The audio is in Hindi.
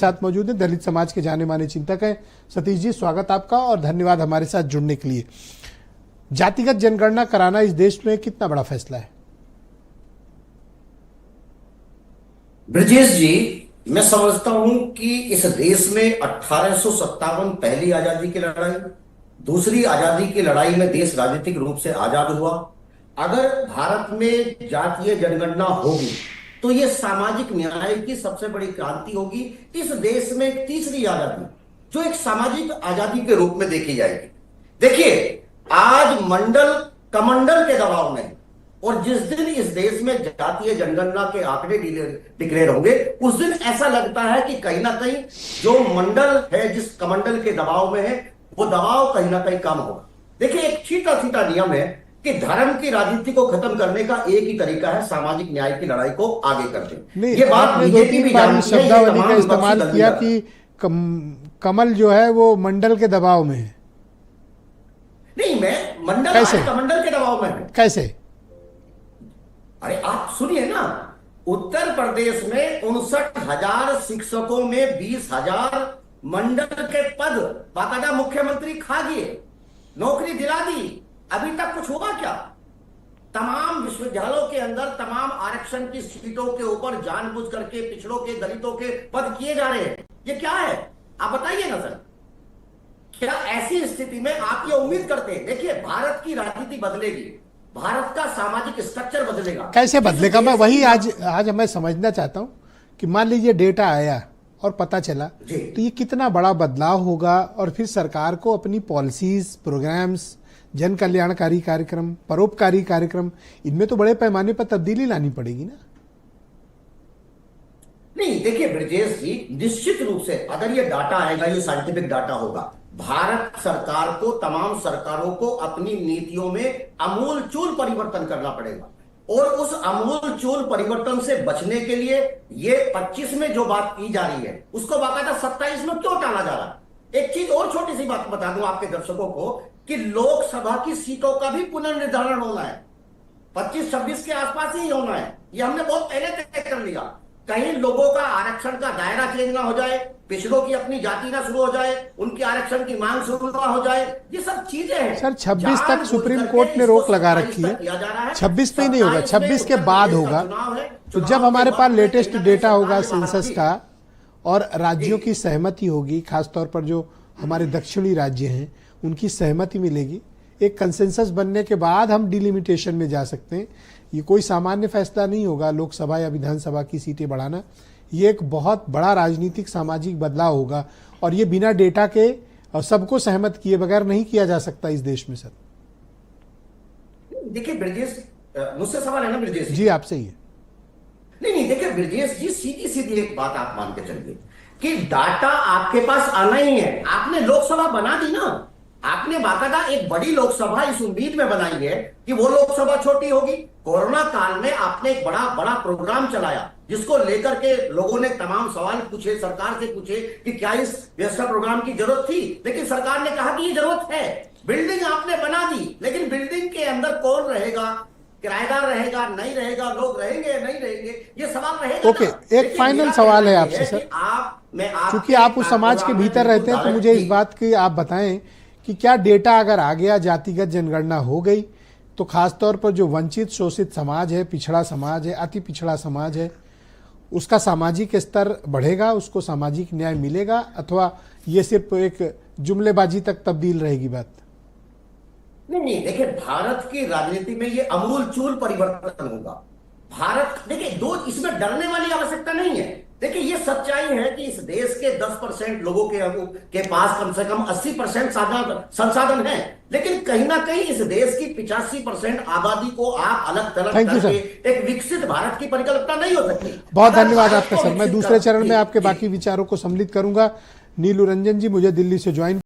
साथ मौजूद हैं दलित समाज के जाने माने चिंतक हैं सतीश जी, स्वागत आपका और धन्यवाद हमारे साथ जुड़ने के लिए। जातिगत जनगणना कराना इस देश में कितना बड़ा फैसला है? ब्रजेश जी, मैं समझता हूं कि इस देश में 1857 पहली आजादी की लड़ाई, दूसरी आजादी की लड़ाई में देश राजनीतिक रूप से आजाद हुआ। अगर भारत में जातीय जनगणना होगी तो यह सामाजिक न्याय की सबसे बड़ी क्रांति होगी। इस देश में एक तीसरी आजादी जो एक सामाजिक आजादी के रूप में देखी जाएगी। देखिए, आज मंडल कमंडल के दबाव में, और जिस दिन इस देश में जातीय जनगणना के आंकड़े डिक्लेयर होंगे उस दिन ऐसा लगता है कि कहीं ना कहीं जो मंडल है, जिस कमंडल के दबाव में है, वो दबाव कहीं ना कहीं कम होगा। देखिए, एक सीधा सीधा नियम है कि धर्म की राजनीति को खत्म करने का एक ही तरीका है, सामाजिक न्याय की लड़ाई को आगे करते। ये बात बीजेपी भी जानती है। शब्दावली का इस्तेमाल किया कि कमल जो है वो मंडल के दबाव में है। नहीं, मैं मंडल कमंडल के दबाव में है। कैसे? अरे आप सुनिए ना, उत्तर प्रदेश में 59,000 शिक्षकों में 20,000 मंडल के पद बाकायदा मुख्यमंत्री खा गए, नौकरी दिला दी। अभी तक कुछ हुआ क्या? तमाम विश्वविद्यालयों के अंदर तमाम आरक्षण की सीटों के ऊपर जानबूझ करके पिछड़ों के, दलितों के पद किए जा रहे हैं। ये क्या है? आप बताइए ना सर, क्या ऐसी स्थिति में आप ये उम्मीद करते हैं? देखिए, भारत की राजनीति बदलेगी, भारत का सामाजिक स्ट्रक्चर बदलेगा। कैसे बदलेगा? मैं वही आज मैं समझना चाहता हूं कि मान लीजिए डेटा आया और पता चला तो ये कितना बड़ा बदलाव होगा, और फिर सरकार को अपनी पॉलिसीज, प्रोग्राम्स, जन कल्याणकारी कार्यक्रम, परोपकारी कार्यक्रम, इनमें तो बड़े पैमाने पर तब्दीली लानी पड़ेगी ना। नहीं, देखिए ब्रजेश जी, निश्चित रूप से अगर ये डाटा आएगा, ये साइंटिफिक डाटा होगा, भारत सरकार को, तमाम सरकारों को अपनी नीतियों में आमूलचूल परिवर्तन करना पड़ेगा। और उस आमूलचूल परिवर्तन से बचने के लिए ये 25 में जो बात की जा रही है उसको बाकायदा 27 में क्यों टाला जा रहा है? एक चीज और छोटी सी बात बता दूं आपके दर्शकों को कि लोकसभा की सीटों का भी पुनर्निर्धारण होना है, 25-26 के आसपास ही होना है। ये हमने बहुत पहले तय कर लिया। कहीं लोगों का आरक्षण का दायरा चेंज ना हो जाए, पिछड़ों की अपनी जाति ना शुरू हो जाए, उनकी आरक्षण की मांग शुरू ना हो जाए, ये सब चीजें हैं। सर, 26 तक सुप्रीम कोर्ट ने रोक लगा रखी है। 26 पे ही नहीं होगा, 26 के बाद होगा। तो जब हमारे पास लेटेस्ट डेटा होगा सेंसस का और राज्यों की सहमति होगी, खासतौर पर जो हमारे दक्षिणी राज्य हैं उनकी सहमति मिलेगी, एक कंसेंसस बनने के बाद हम डिलिमिटेशन में जा सकते हैं। ये कोई सामान्य फैसला नहीं होगा लोकसभा या विधानसभा की सीटें बढ़ाना। ये एक बहुत बड़ा राजनीतिक सामाजिक बदलाव होगा, और ये बिना डेटा के और सबको सहमत किए बगैर नहीं किया जा सकता इस देश में। सर देखिए ब्रजेश, मुझसे सवाल है ना ब्रजेश जी? आपसे ही है। नहीं, देखिए ब्रजेश जी, सीधी सीधी एक बात आप मान के चलिए कि डाटा आपके पास आना ही है। आपने लोकसभा बना दी ना, आपने बाकायदा एक बड़ी लोकसभा इस उम्मीद में बनाई है कि वो लोकसभा छोटी होगी। कोरोना काल में आपने एक बड़ा प्रोग्राम चलाया जिसको लेकर के लोगों ने तमाम सवाल पूछे, सरकार से पूछे कि क्या इस व्यवस्था प्रोग्राम की जरूरत थी, लेकिन सरकार ने कहा कि ये जरूरत है। बिल्डिंग आपने बना दी, लेकिन बिल्डिंग के अंदर कौन रहेगा? किराएदार रहेगा, नहीं रहेगा? लोग रहेंगे, नहीं रहेंगे? ये सवाल रहेगा। ओके, एक फाइनल सवाल है आपसे सर, क्योंकि आप उस समाज के भीतर रहते हैं, तो मुझे इस बात की आप बताएं कि क्या डेटा अगर आ गया, जातिगत जनगणना हो गई, तो खासतौर पर जो वंचित शोषित समाज है, पिछड़ा समाज है, अति पिछड़ा समाज है, उसका सामाजिक स्तर बढ़ेगा, उसको सामाजिक न्याय मिलेगा, अथवा ये सिर्फ एक जुमलेबाजी तक तब्दील रहेगी बात? नहीं, देखिए, भारत की राजनीति में ये आमूलचूल परिवर्तन होगा। भारत, देखिए, इसमें डरने वाली आवश्यकता नहीं है। देखिए, ये सच्चाई है कि इस देश के 10% लोगों के पास कम से कम 80% संसाधन है, लेकिन कहीं ना कहीं इस देश की 85% आबादी को आप अलग थलग करके एक विकसित भारत की परिकल्पना नहीं हो सकती। बहुत धन्यवाद आपका सर। मैं दूसरे चरण में आपके बाकी विचारों को सम्मिलित करूंगा। नीलू रंजन जी मुझे दिल्ली से ज्वाइन